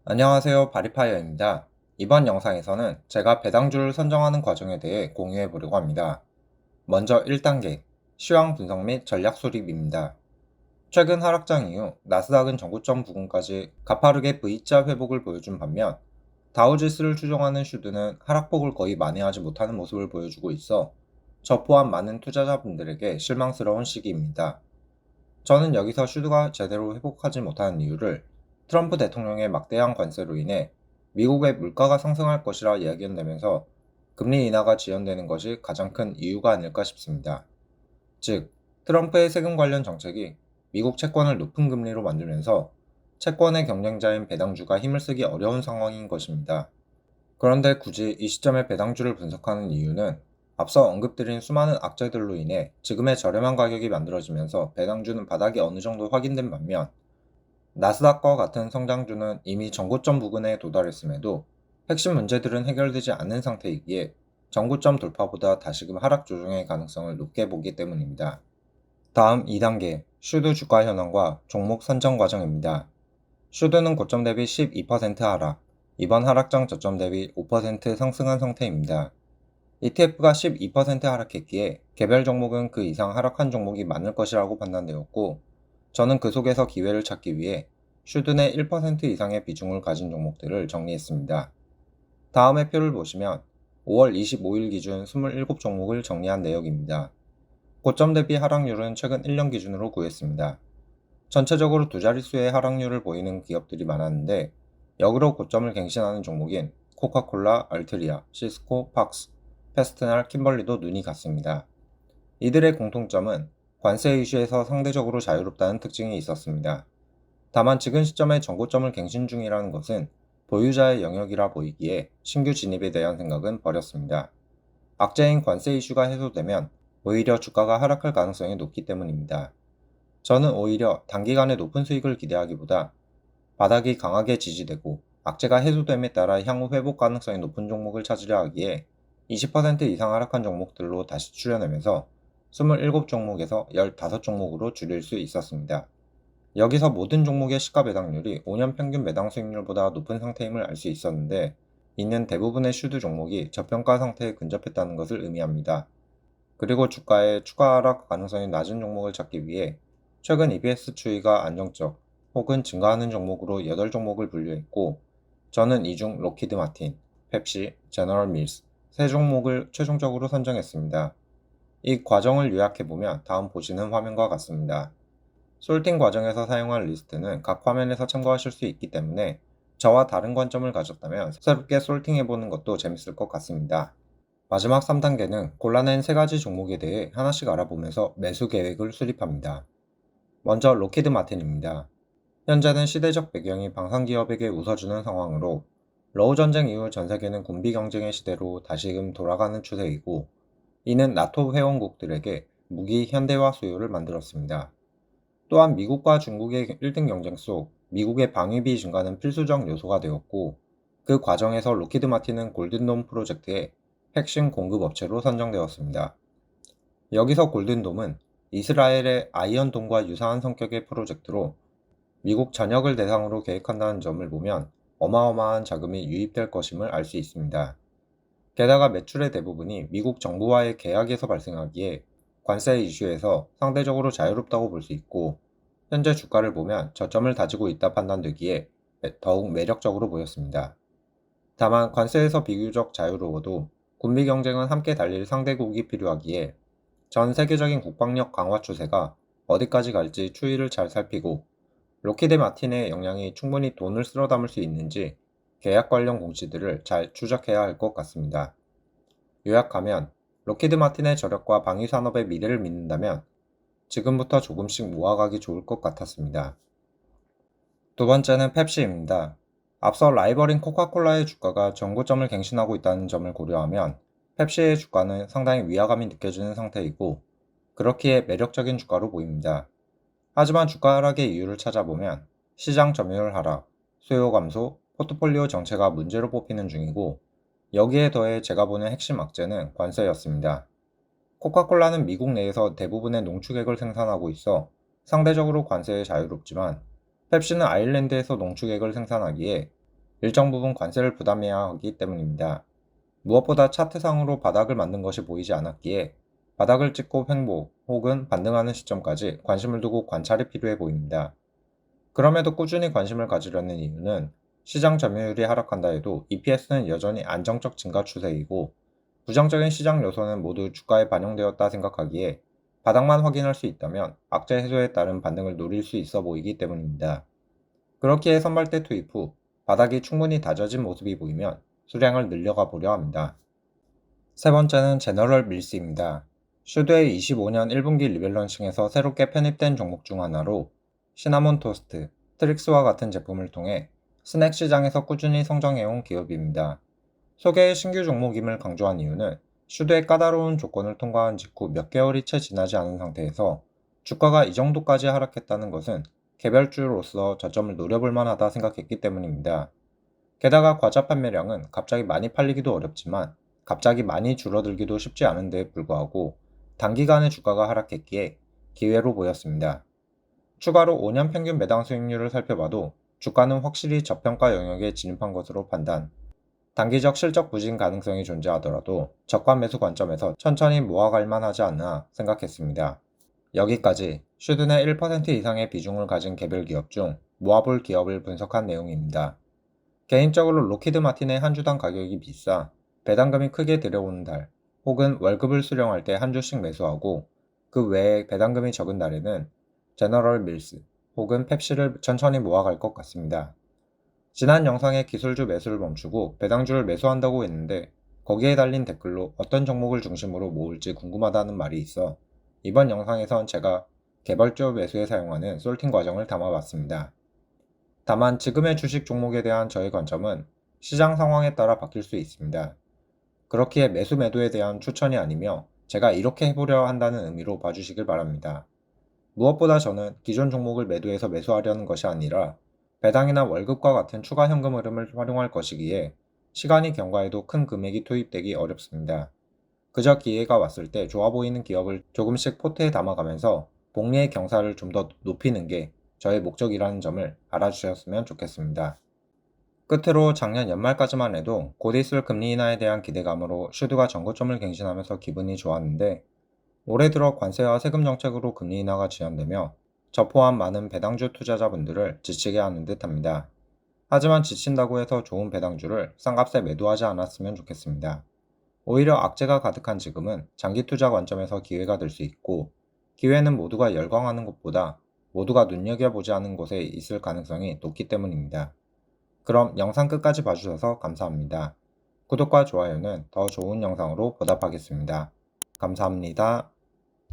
안녕하세요. 바리파이어입니다. 이번 영상에서는 제가 배당주를 선정하는 과정에 대해 공유해 보려고 합니다. 먼저 1단계, 시황 분석 및 전략 수립입니다. 최근 하락장 이후 나스닥은 전고점 부근까지 가파르게 V자 회복을 보여준 반면 다우지수를 추종하는 슈드는 하락폭을 거의 만회하지 못하는 모습을 보여주고 있어 저 포함 많은 투자자분들에게 실망스러운 시기입니다. 저는 여기서 슈드가 제대로 회복하지 못하는 이유를 트럼프 대통령의 막대한 관세로 인해 미국의 물가가 상승할 것이라 예견되면서 금리 인하가 지연되는 것이 가장 큰 이유가 아닐까 싶습니다. 즉, 트럼프의 세금 관련 정책이 미국 채권을 높은 금리로 만들면서 채권의 경쟁자인 배당주가 힘을 쓰기 어려운 상황인 것입니다. 그런데 굳이 이 시점에 배당주를 분석하는 이유는 앞서 언급드린 수많은 악재들로 인해 지금의 저렴한 가격이 만들어지면서 배당주는 바닥이 어느 정도 확인된 반면 나스닥과 같은 성장주는 이미 전고점 부근에 도달했음에도 핵심 문제들은 해결되지 않은 상태이기에 전고점 돌파보다 다시금 하락 조정의 가능성을 높게 보기 때문입니다. 다음 2단계, 슈드 주가 현황과 종목 선정 과정입니다. 슈드는 고점 대비 12% 하락, 이번 하락장 저점 대비 5% 상승한 상태입니다. ETF가 12% 하락했기에 개별 종목은 그 이상 하락한 종목이 많을 것이라고 판단되었고, 저는 그 속에서 기회를 찾기 위해 슈드 내 1% 이상의 비중을 가진 종목들을 정리했습니다. 다음의 표를 보시면 5월 25일 기준 27종목을 정리한 내역입니다. 고점 대비 하락률은 최근 1년 기준으로 구했습니다. 전체적으로 두 자릿수의 하락률을 보이는 기업들이 많았는데 역으로 고점을 갱신하는 종목인 코카콜라, 알트리아, 시스코, 팍스, 페스트날, 킴벌리도 눈이 갔습니다. 이들의 공통점은 관세 이슈에서 상대적으로 자유롭다는 특징이 있었습니다. 다만 지금 시점에 전고점을 갱신 중이라는 것은 보유자의 영역이라 보이기에 신규 진입에 대한 생각은 버렸습니다. 악재인 관세 이슈가 해소되면 오히려 주가가 하락할 가능성이 높기 때문입니다. 저는 오히려 단기간에 높은 수익을 기대하기보다 바닥이 강하게 지지되고 악재가 해소됨에 따라 향후 회복 가능성이 높은 종목을 찾으려 하기에 20% 이상 하락한 종목들로 다시 추려내면서 27종목에서 15종목으로 줄일 수 있었습니다. 여기서 모든 종목의 시가 배당률이 5년 평균 매당 수익률보다 높은 상태임을 알 수 있었는데 이는 대부분의 슈드 종목이 저평가 상태에 근접했다는 것을 의미합니다. 그리고 주가의 추가 하락 가능성이 낮은 종목을 찾기 위해 최근 EPS 추이가 안정적 혹은 증가하는 종목으로 8종목을 분류했고 저는 이 중 로키드 마틴, 펩시, 제너럴 밀스 세 종목을 최종적으로 선정했습니다. 이 과정을 요약해보면 다음 보시는 화면과 같습니다. 솔팅 과정에서 사용한 리스트는 각 화면에서 참고하실 수 있기 때문에 저와 다른 관점을 가졌다면 새롭게 솔팅해보는 것도 재밌을 것 같습니다. 마지막 3단계는 골라낸 3가지 종목에 대해 하나씩 알아보면서 매수 계획을 수립합니다. 먼저 로키드 마틴입니다. 현재는 시대적 배경이 방산기업에게 웃어주는 상황으로 러우 전쟁 이후 전 세계는 군비 경쟁의 시대로 다시금 돌아가는 추세이고 이는 나토 회원국들에게 무기 현대화 수요를 만들었습니다. 또한 미국과 중국의 1등 경쟁 속 미국의 방위비 증가는 필수적 요소가 되었고 그 과정에서 로키드 마틴은 골든돔 프로젝트의 핵심 공급업체로 선정되었습니다. 여기서 골든돔은 이스라엘의 아이언돔과 유사한 성격의 프로젝트로 미국 전역을 대상으로 계획한다는 점을 보면 어마어마한 자금이 유입될 것임을 알 수 있습니다. 게다가 매출의 대부분이 미국 정부와의 계약에서 발생하기에 관세 이슈에서 상대적으로 자유롭다고 볼 수 있고 현재 주가를 보면 저점을 다지고 있다 판단되기에 더욱 매력적으로 보였습니다. 다만 관세에서 비교적 자유로워도 군비 경쟁은 함께 달릴 상대국이 필요하기에 전 세계적인 국방력 강화 추세가 어디까지 갈지 추이를 잘 살피고 로키드 마틴의 역량이 충분히 돈을 쓸어 담을 수 있는지 계약 관련 공시들을 잘 추적해야 할 것 같습니다. 요약하면 로키드 마틴의 저력과 방위 산업의 미래를 믿는다면 지금부터 조금씩 모아가기 좋을 것 같았습니다. 두 번째는 펩시입니다. 앞서 라이벌인 코카콜라의 주가가 전고점을 갱신하고 있다는 점을 고려하면 펩시의 주가는 상당히 위화감이 느껴지는 상태이고 그렇기에 매력적인 주가로 보입니다. 하지만 주가 하락의 이유를 찾아보면 시장 점유율 하락, 수요 감소, 포트폴리오 정체가 문제로 뽑히는 중이고 여기에 더해 제가 보는 핵심 악재는 관세였습니다. 코카콜라는 미국 내에서 대부분의 농축액을 생산하고 있어 상대적으로 관세에 자유롭지만 펩시는 아일랜드에서 농축액을 생산하기에 일정 부분 관세를 부담해야 하기 때문입니다. 무엇보다 차트상으로 바닥을 만든 것이 보이지 않았기에 바닥을 찍고 횡보 혹은 반등하는 시점까지 관심을 두고 관찰이 필요해 보입니다. 그럼에도 꾸준히 관심을 가지려는 이유는 시장 점유율이 하락한다 해도 EPS는 여전히 안정적 증가 추세이고 부정적인 시장 요소는 모두 주가에 반영되었다 생각하기에 바닥만 확인할 수 있다면 악재 해소에 따른 반등을 노릴 수 있어 보이기 때문입니다. 그렇기에 선발대 투입 후 바닥이 충분히 다져진 모습이 보이면 수량을 늘려가 보려 합니다. 세 번째는 제너럴 밀스입니다. 슈드의 25년 1분기 리밸런싱에서 새롭게 편입된 종목 중 하나로 시나몬 토스트, 트릭스와 같은 제품을 통해 스낵 시장에서 꾸준히 성장해온 기업입니다. 소개의 신규 종목임을 강조한 이유는 슈드의 까다로운 조건을 통과한 직후 몇 개월이 채 지나지 않은 상태에서 주가가 이 정도까지 하락했다는 것은 개별주로서 저점을 노려볼 만하다 생각했기 때문입니다. 게다가 과자 판매량은 갑자기 많이 팔리기도 어렵지만 갑자기 많이 줄어들기도 쉽지 않은 데에 불구하고 단기간에 주가가 하락했기에 기회로 보였습니다. 추가로 5년 평균 매당 수익률을 살펴봐도 주가는 확실히 저평가 영역에 진입한 것으로 판단. 단기적 실적 부진 가능성이 존재하더라도 적관 매수 관점에서 천천히 모아갈 만하지 않나 생각했습니다. 여기까지 슈든의 1% 이상의 비중을 가진 개별 기업 중 모아볼 기업을 분석한 내용입니다. 개인적으로 로키드 마틴의 한 주당 가격이 비싸 배당금이 크게 들여오는 달 혹은 월급을 수령할 때 한 주씩 매수하고 그 외에 배당금이 적은 달에는 제너럴 밀스 혹은 펩시를 천천히 모아갈 것 같습니다. 지난 영상에 기술주 매수를 멈추고 배당주를 매수한다고 했는데 거기에 달린 댓글로 어떤 종목을 중심으로 모을지 궁금하다는 말이 있어 이번 영상에선 제가 개별주 매수에 사용하는 솔팅 과정을 담아봤습니다. 다만 지금의 주식 종목에 대한 저의 관점은 시장 상황에 따라 바뀔 수 있습니다. 그렇기에 매수 매도에 대한 추천이 아니며 제가 이렇게 해보려 한다는 의미로 봐주시길 바랍니다. 무엇보다 저는 기존 종목을 매도해서 매수하려는 것이 아니라 배당이나 월급과 같은 추가 현금 흐름을 활용할 것이기에 시간이 경과해도 큰 금액이 투입되기 어렵습니다. 그저 기회가 왔을 때 좋아 보이는 기업을 조금씩 포트에 담아가면서 복리의 경사를 좀 더 높이는 게 저의 목적이라는 점을 알아주셨으면 좋겠습니다. 끝으로 작년 연말까지만 해도 곧 있을 금리 인하에 대한 기대감으로 슈드가 전고점을 갱신하면서 기분이 좋았는데 올해 들어 관세와 세금 정책으로 금리 인하가 지연되며 저 포함 많은 배당주 투자자분들을 지치게 하는 듯합니다. 하지만 지친다고 해서 좋은 배당주를 싼값에 매도하지 않았으면 좋겠습니다. 오히려 악재가 가득한 지금은 장기 투자 관점에서 기회가 될 수 있고 기회는 모두가 열광하는 것보다 모두가 눈여겨보지 않은 곳에 있을 가능성이 높기 때문입니다. 그럼 영상 끝까지 봐주셔서 감사합니다. 구독과 좋아요는 더 좋은 영상으로 보답하겠습니다. 감사합니다.